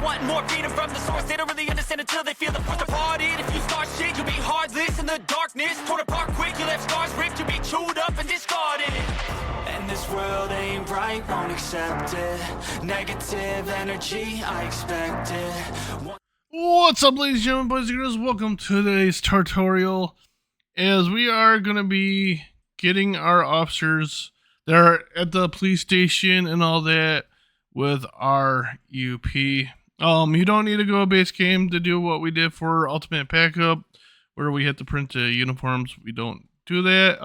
wanting more freedom from the source. They don't really understand until they feel the force departed. If you start shit, you'll be heartless in the darkness. Torn apart quick, you left scars ripped, you'll be chewed up and discarded. And this world ain't right, won't accept it. Negative energy, I expect it. What's up, ladies and gentlemen, boys and girls? Welcome to today's tutorial, as we are going to be getting our officers that are at the police station and all that with our UP. You don't need to go base game to do what we did for Ultimate Backup, where we had to print the uniforms. We don't do that.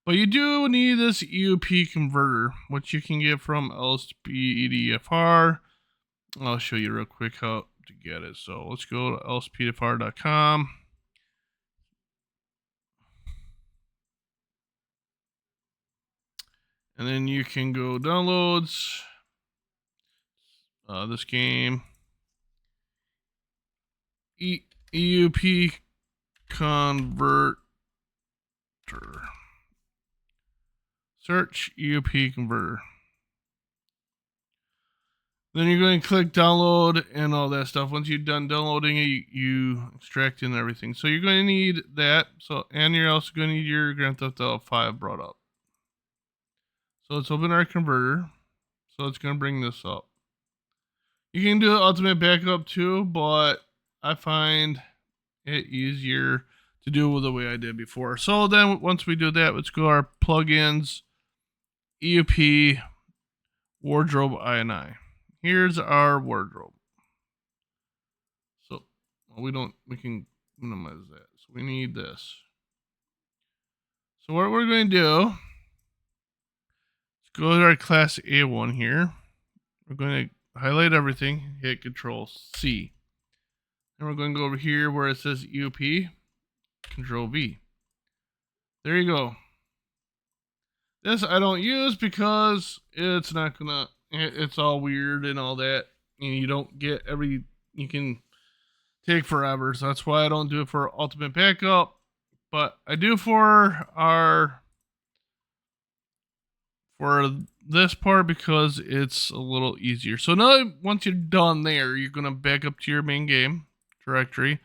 But you do need this EUP converter, which you can get from LSPDFR. I'll show you real quick how to get it. So let's go to lspdfr.com. And then you can go downloads, this game, EUP converter. Search EUP converter. Then you're going to click download and all that stuff. Once you're done downloading it, you extract in everything. So you're going to need that. And you're also going to need your Grand Theft Auto 5 brought up. So let's open our converter. So it's going to bring this up. You can do Ultimate Backup too, but I find it easier to do the way I did before. So then once we do that, let's go to our plugins, EUP, wardrobe INI. Here's our wardrobe. So we can minimize that. So we need this. So what we're going to do, let's go to our class A1 here. We're going to highlight everything, hit Control C. And we're going to go over here where it says EUP, Control V. There you go. This I don't use because it's not gonna, it's all weird and all that, and you don't get you can take forever. So that's why I don't do it for Ultimate Backup, but I do for this part because it's a little easier. So now once you're done there, you're gonna back up to your main game directory,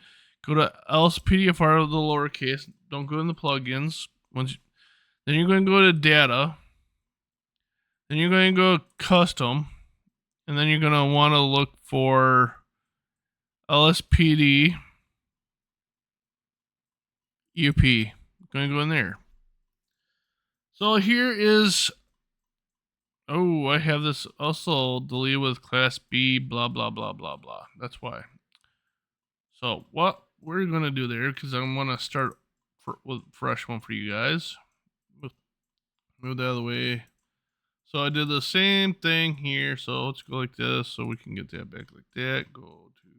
go to LSPDFR with the lowercase, don't go in the plugins. Then you're going to go to data, then you're going to go custom, and then you're going to want to look for LSPD UP. Going to go in there. So here is, I have this also deleted with class B, blah, blah, blah, blah, blah. That's why. So what we're going to do there, because I want to start with a fresh one for you guys. Move that out of the way. So I did the same thing here. So let's go like this so we can get that back like that. Go to,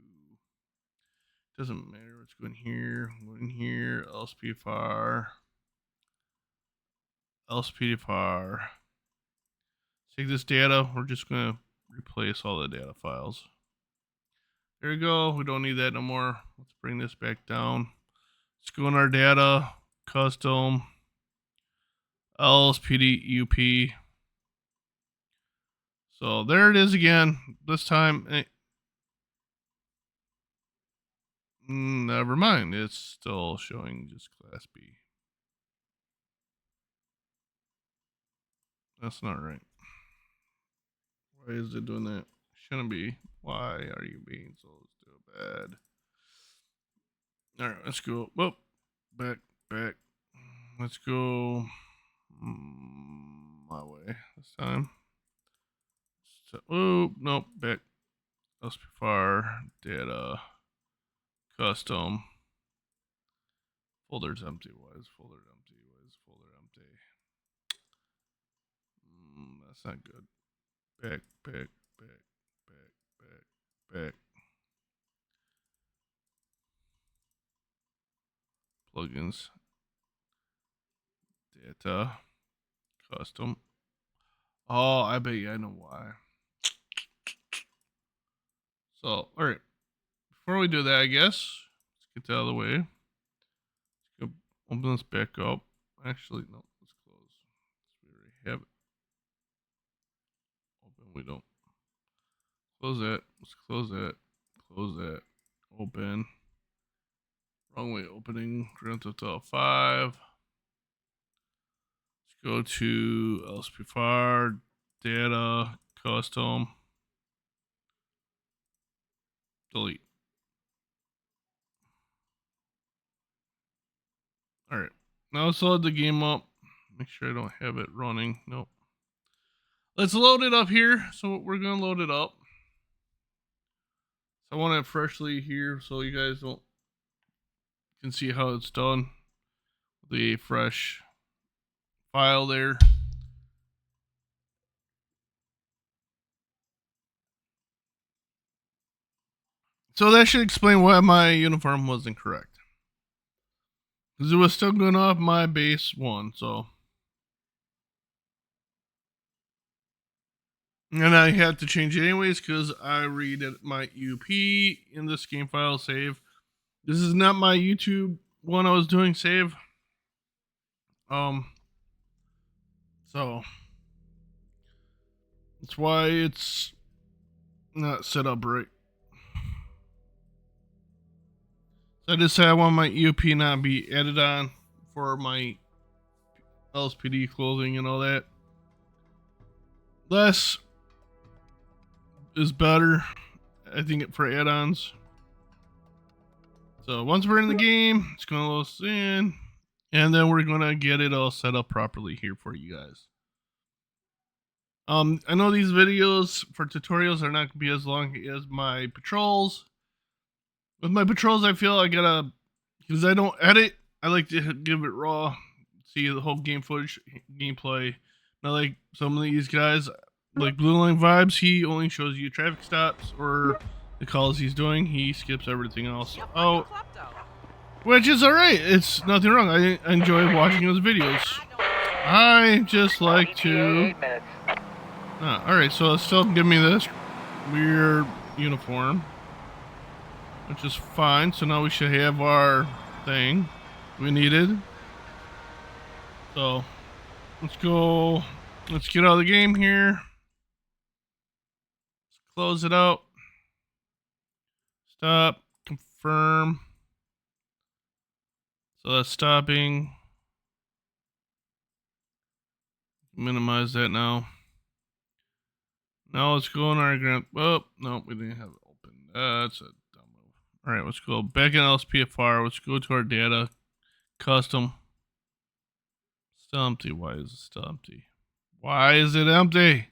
doesn't matter. Let's go in here. Go in here. LSPDFR. Take this data. We're just going to replace all the data files. There we go. We don't need that no more. Let's bring this back down. Let's go in our data. Custom. LSPD UP. So there it is again. This time, never mind. It's still showing just class B. That's not right. Why is it doing that? Shouldn't be. Why are you being so bad? All right, let's go. Whoop, back. Let's go my way this time. So, nope, back. LSPDFR, data, custom. Folder's empty. Why is folder empty? That's not good. Back. Plugins. Data. Custom. Oh, I bet you I know why. So, alright. Before we do that, I guess, let's get that out of the way. Let's go open this back up. Actually, no, let's close. We already have it. Open, we don't. Close it. Let's close it. Close it. Open. Wrong way opening. Grand Theft Auto 5. Let's go to LSP5, data, custom, delete. Alright. Now let's load the game up. Make sure I don't have it running. Nope. Let's load it up here. So we're going to load it up. So I want it freshly here so you guys can see how it's done. The fresh file there. So that should explain why my uniform wasn't correct. Because it was still going off my base 1, so. And I had to change it anyways because I read my UP in this game file save. This is not my YouTube one I was doing save. So that's why it's not set up right. So I just said I want my EOP not be added on for my LSPD clothing and all that. Less is better, I think, for add-ons. So once we're in the game, it's going to load us in, and then we're going to get it all set up properly here for you guys. I know these videos for tutorials are not going to be as long as my patrols. With my patrols, I feel I gotta, because I don't edit, I like to give it raw, see the whole game footage, gameplay. Not like some of these guys, like Blue Line Vibes, he only shows you traffic stops or the calls he's doing. He skips everything else out, which is alright. It's nothing wrong. I enjoy watching those videos. I just like to... alright, so it's still give me this weird uniform, which is fine. So now we should have our thing we needed. So let's go. Let's get out of the game here. Let's close it out. Stop. Confirm. So that's stopping. Minimize that now. Now let's go in our grand. Oh, no, we didn't have it open. That's a dumb move. All right, let's go back in LSPFR. Let's go to our data. Custom. Still empty. Why is it still empty? Why is it empty?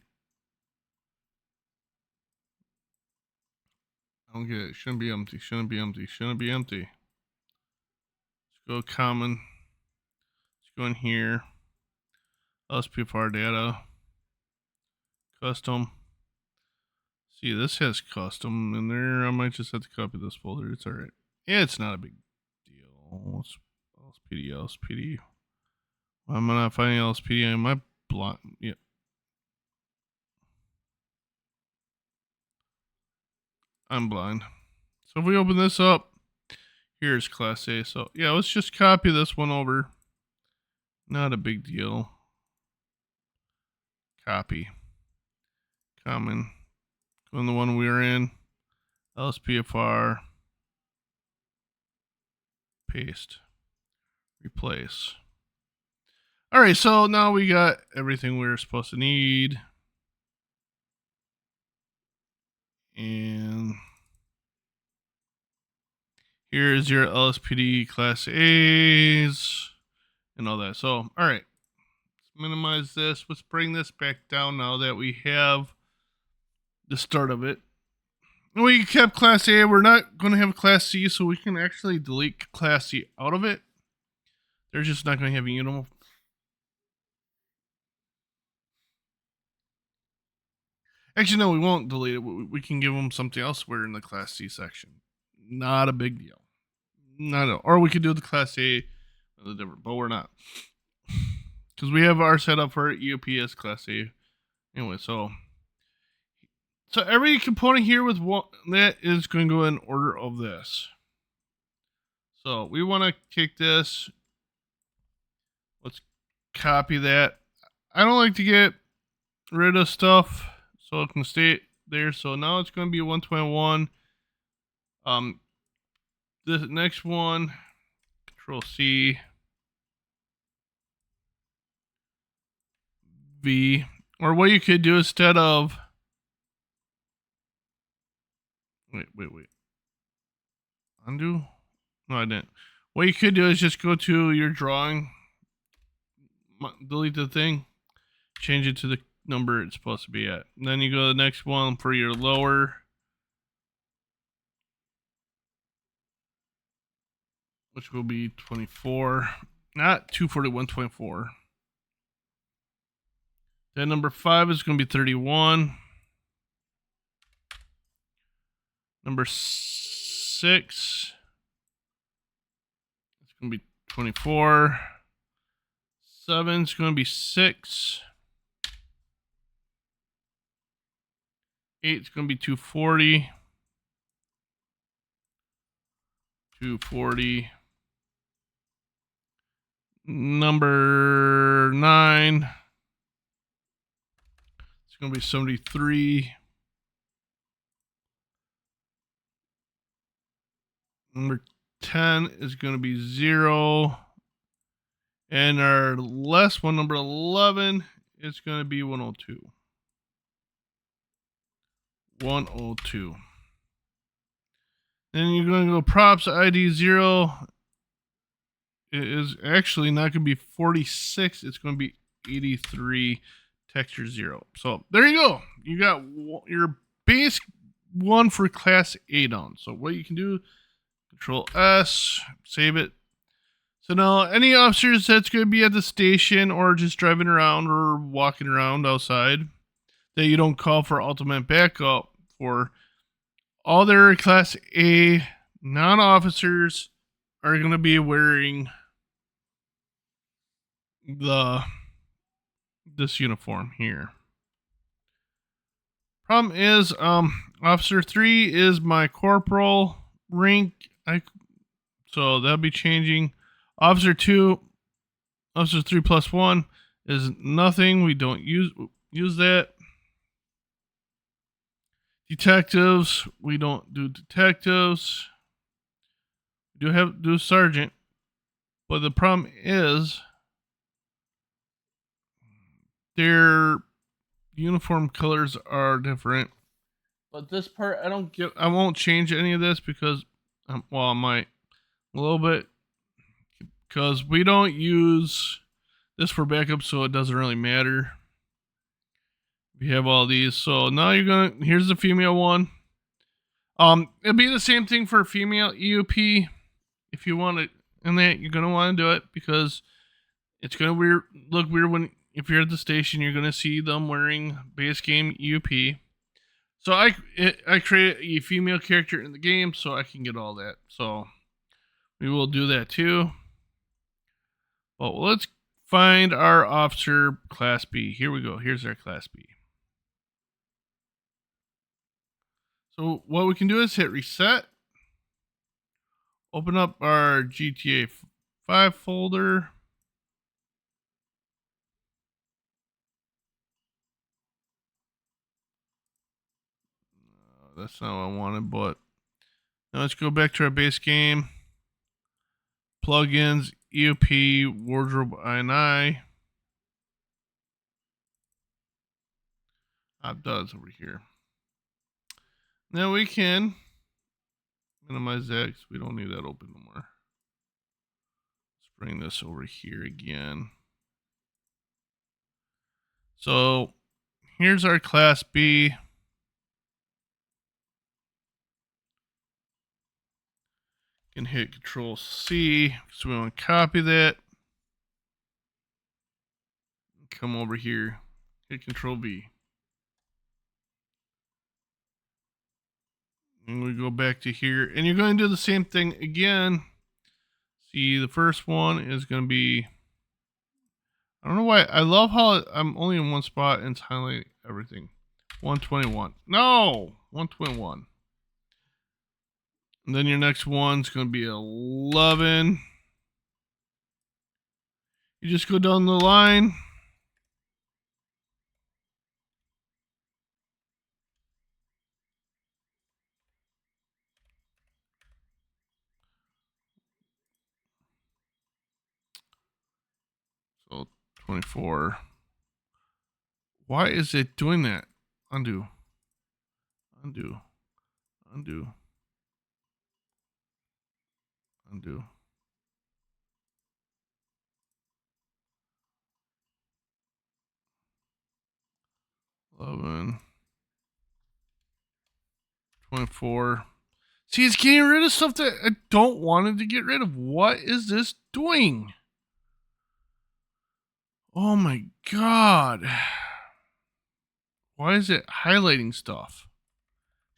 I don't get it. Shouldn't be empty. Shouldn't be empty. Shouldn't be empty. Let's go common. Let's go in here. LSPFR data. Custom. See, this has custom in there. I might just have to copy this folder. It's alright. Yeah, it's not a big deal. LSPD, LSPD. Why am I not finding LSPD? Am I blind? Yeah. I'm blind. So if we open this up, here's Class A. So yeah, let's just copy this one over. Not a big deal. Copy. Common. Go in the one we were in. LSPFR. Paste. Replace. Alright, so now we got everything we were supposed to need. And here's your LSPD Class A's and all that. So, alright. Let's minimize this. Let's bring this back down now that we have the start of it. We kept Class A. We're not going to have Class C, so we can actually delete Class C out of it. They're just not going to have a uniform. Actually, no, we won't delete it. We can give them something else. We're in the Class C section. Not a big deal. Not at all. Or we could do the Class A, different, but we're not. Because we have our setup for EOP as Class A. Anyway, so every component here with one that is going to go in order of this. So we want to take this. Let's copy that. I don't like to get rid of stuff so it can stay there. So now it's going to be 121. This next one, Control C, V, or what you could do instead of, wait, undo? No, I didn't. What you could do is just go to your drawing, delete the thing, change it to the number it's supposed to be at. And then you go to the next one for your lower, which will be 24, not 241, 24. Then number 5 is going to be 31. Number 6, it's going to be 24. 7 is going to be 6. 8 is going to be 240. 240. Number 9, it's going to be 73. Number 10 is going to be 0. And our last one, number 11, is going to be 102. 102. Then you're going to go props ID 0. It is actually not going to be 46. It's going to be 83, texture 0. So there you go. You got your base one for class A done. So what you can do, Control S, save it. So now any officers that's going to be at the station or just driving around or walking around outside that you don't call for ultimate backup for, all their class A non-officers are going to be wearing this uniform here. Problem is, officer 3 is my corporal rank, so that'll be changing. Officer 2, officer 3 plus 1 is nothing. We don't use that. Detectives, we don't do detectives. We do sergeant, but the problem is their uniform colors are different. But this part I won't change any of this because, well, I might a little bit, because we don't use this for backup, so it doesn't really matter. We have all these. So now here's the female one. It'll be the same thing for female EUP. If you want it in that, you're going to want to do it because it's going to look weird if you're at the station, you're going to see them wearing base game EUP. So I create a female character in the game so I can get all that. So we will do that too. But let's find our officer class B. Here we go. Here's our class B. So what we can do is hit reset. Open up our GTA 5 folder. That's not what I wanted, but now let's go back to our base game. Plugins, EUP, Wardrobe INI. Opdots over here. Now we can minimize that because we don't need that open no more. Let's bring this over here again. So here's our class B. Can hit Control C, so we want to copy that. Come over here, hit Control V. And we go back to here, and you're going to do the same thing again. See, the first one is going to be, I don't know why, I love how I'm only in one spot and it's highlighting everything. 121. No! 121. And then your next one's going to be 11. You just go down the line. So 24. Why is it doing that? Undo. Undo. Undo. Undo. $11. 24. See, it's getting rid of stuff that I don't want it to get rid of. What is this doing? Oh my god. Why is it highlighting stuff?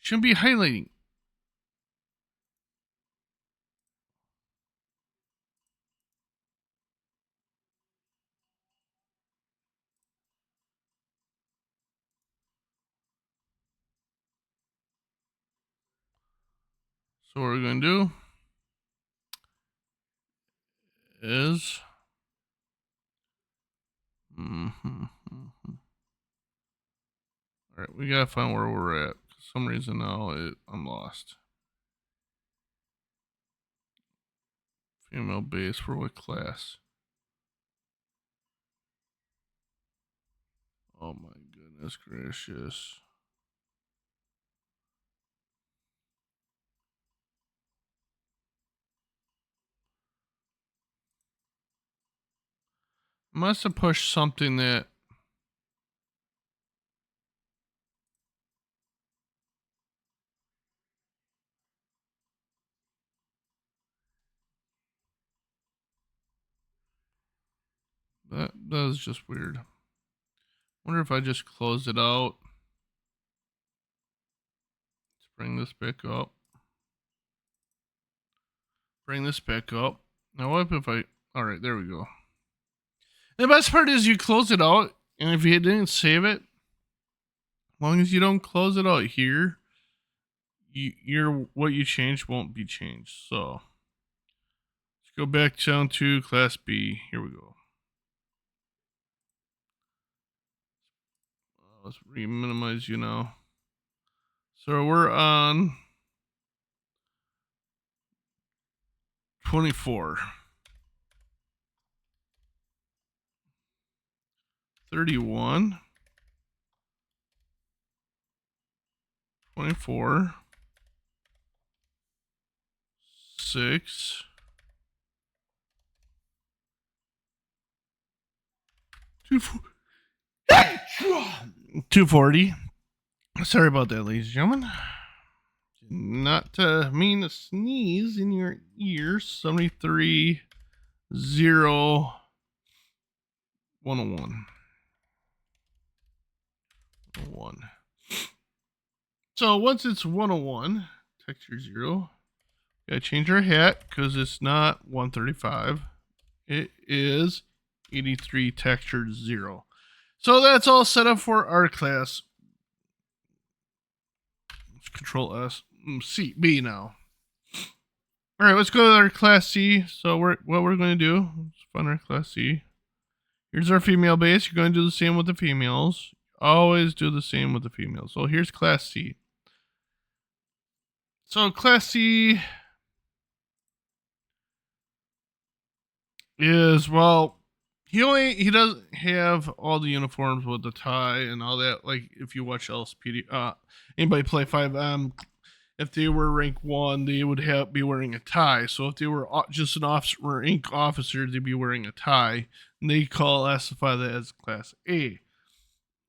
Shouldn't be highlighting. So what we're going to do is... Alright, we gotta find where we're at. For some reason now I'm lost. Female base for what class? Oh my goodness gracious. Must have pushed something that... That is just weird. Wonder if I just closed it out. Let's bring this back up. Bring this back up. Now what if I... Alright, there we go. The best part is you close it out, and if you didn't save it, as long as you don't close it out here, your what you changed won't be changed. So let's go back down to class B. Here we go. Let's re-minimize you now. So we're on 24. 31. 24. 6. 240. Sorry about that, ladies and gentlemen. Not mean to sneeze in your ears. 73 0 101. 101. So once it's 101, texture 0, gotta change our hat because it's not 135. It is 83 textured 0. So that's all set up for our class. Let's Control S, C, B now. All right, let's go to our class C. So what we're going to do, let's find our class C. Here's our female base. You're going to do the same with the females. Always do the same with the females. So here's class C. So class C is, well, he doesn't have all the uniforms with the tie and all that. Like if you watch LSPD, anybody play 5M, if they were rank 1, they would be wearing a tie. So if they were just an rank officer, they'd be wearing a tie. And they classify that as class A.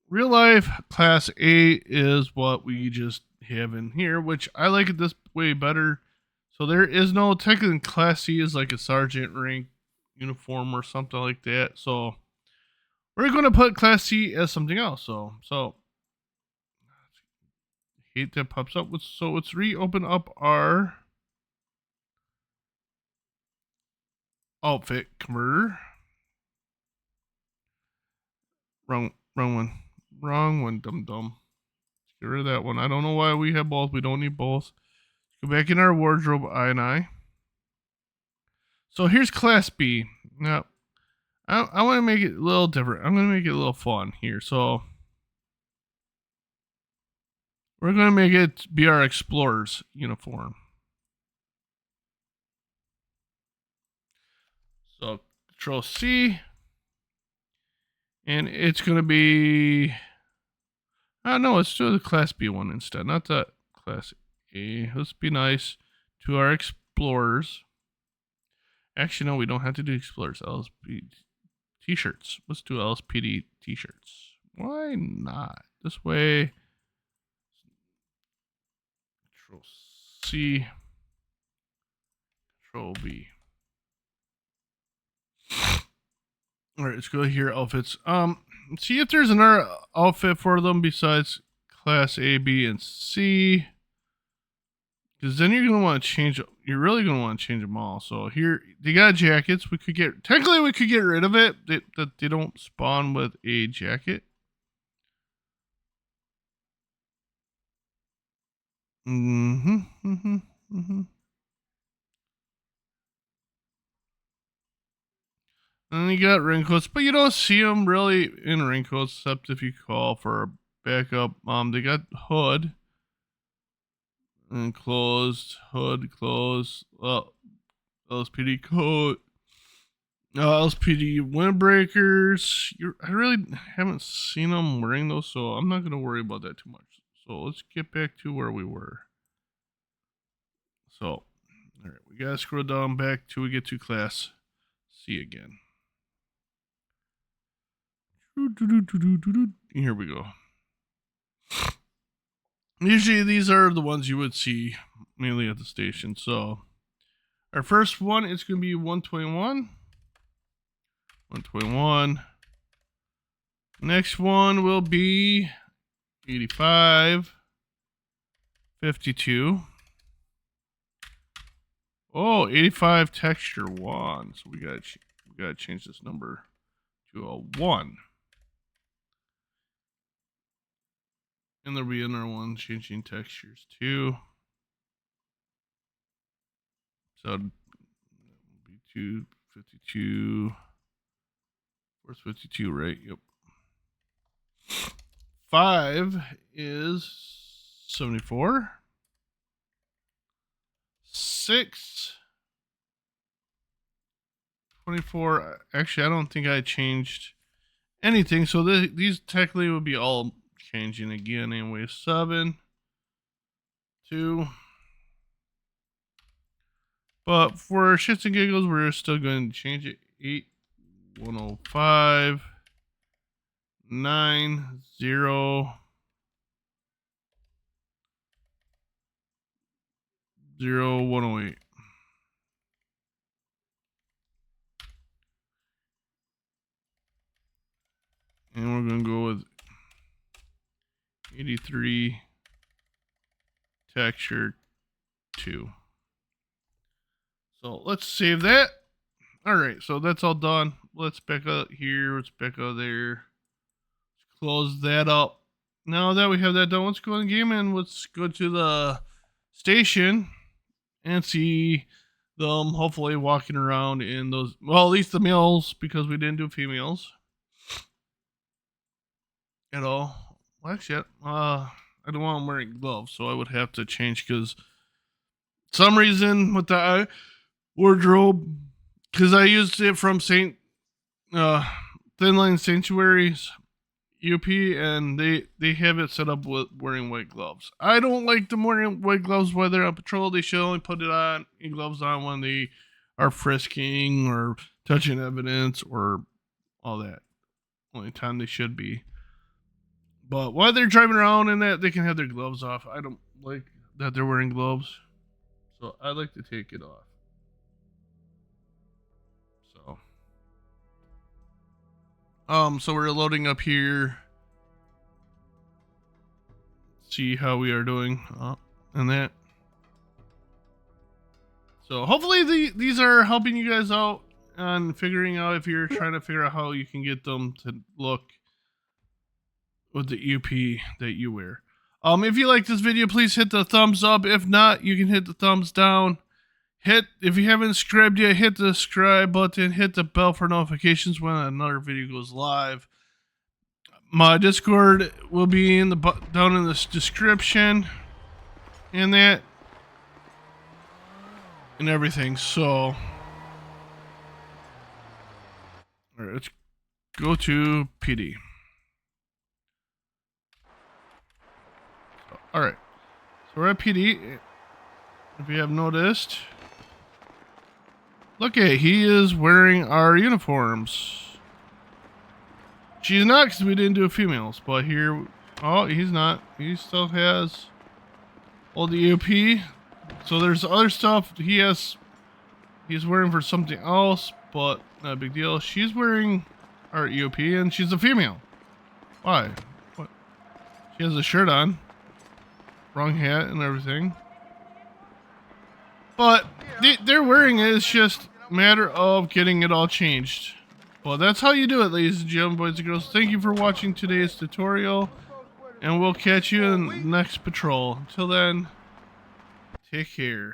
Real life class A is what we just have in here, which I like it this way better. So there is no technically class C is like a sergeant rank uniform or something like that. So we're going to put class C as something else. So hate that pops up. So let's reopen up our outfit converter. Wrong one, dum. Get rid of that one. I don't know why we have both. We don't need both. Go back in our wardrobe, I. So here's class B. Now, I want to make it a little different. I'm going to make it a little fun here. So we're going to make it be our explorer's uniform. So Control C. And it's going to be... Oh, no, let's do the Class B one instead, not the Class A. Let's be nice to our Explorers. Actually, no, we don't have to do Explorers. LSP t-shirts. Let's do LSPD t-shirts. Why not? This way. Control C. Control B. All right, let's go here. Outfits. See if there's another outfit for them besides Class A, B, and C. Because then you're gonna want to change. You're really gonna want to change them all. So here they got jackets. We could get technically we could get rid of it that they don't spawn with a jacket. And then you got raincoats, but you don't see them really in raincoats except if you call for a backup. They got hood. And closed, hood closed, LSPD coat, LSPD windbreakers. I really haven't seen them wearing those, so I'm not going to worry about that too much. So let's get back to where we were. So, all right, we got to scroll down back till we get to Class C again. Here we go. Usually these are the ones you would see mainly at the station. So our first one is going to be 121. 121. Next one will be 85. 52. Oh, 85 texture 1. So we gotta change this number to a 1. And there'll be another one changing textures too. So it'll be 252. Where's 52, right? Yep. 5 is 74. 6. 24. Actually, I don't think I changed anything. So these technically would be all changing again anyway. 7, 2. But for shits and giggles, we're still going to change it. 8, 105, 9, 0, 0, 108. And we're going to go with 83 texture 2. So let's save that. All right, so that's all done. Let's back out here. Let's back out there. Let's close that up. Now that we have that done, let's go in the game and let's go to the station and see them hopefully walking around in those, well, at least the males, because we didn't do females at all. Well, actually, I don't want them wearing gloves, so I would have to change because some reason with the wardrobe, because I used it from Thin Line Sanctuaries UP, and they have it set up with wearing white gloves. I don't like them wearing white gloves while they're on patrol. They should only put it on gloves on when they are frisking or touching evidence or all that. Only time they should be. But while they're driving around and that, they can have their gloves off. I don't like that they're wearing gloves, so I like to take it off. So we're loading up here. See how we are doing and that. So hopefully these are helping you guys out on figuring out if you're trying to figure out how you can get them to look with the UP that you wear. If you like this video, please hit the thumbs up. If not, you can hit the thumbs down. If you haven't subscribed yet, hit the subscribe button, hit the bell for notifications when another video goes live. My Discord will be in down in this description and that and everything. So, all right, let's go to PD. Alright. So we're at PD. If you have noticed. Look at, he is wearing our uniforms. She's not, because we didn't do females. But here, oh, he's not. He still has all the EOP. So there's other stuff he's wearing for something else, but not a big deal. She's wearing our EOP, and she's a female. Why? What? She has a shirt on. Wrong hat and everything. But they're wearing it. It's just a matter of getting it all changed. Well, that's how you do it, ladies and gentlemen, boys and girls. Thank you for watching today's tutorial. And we'll catch you in the next patrol. Until then, take care.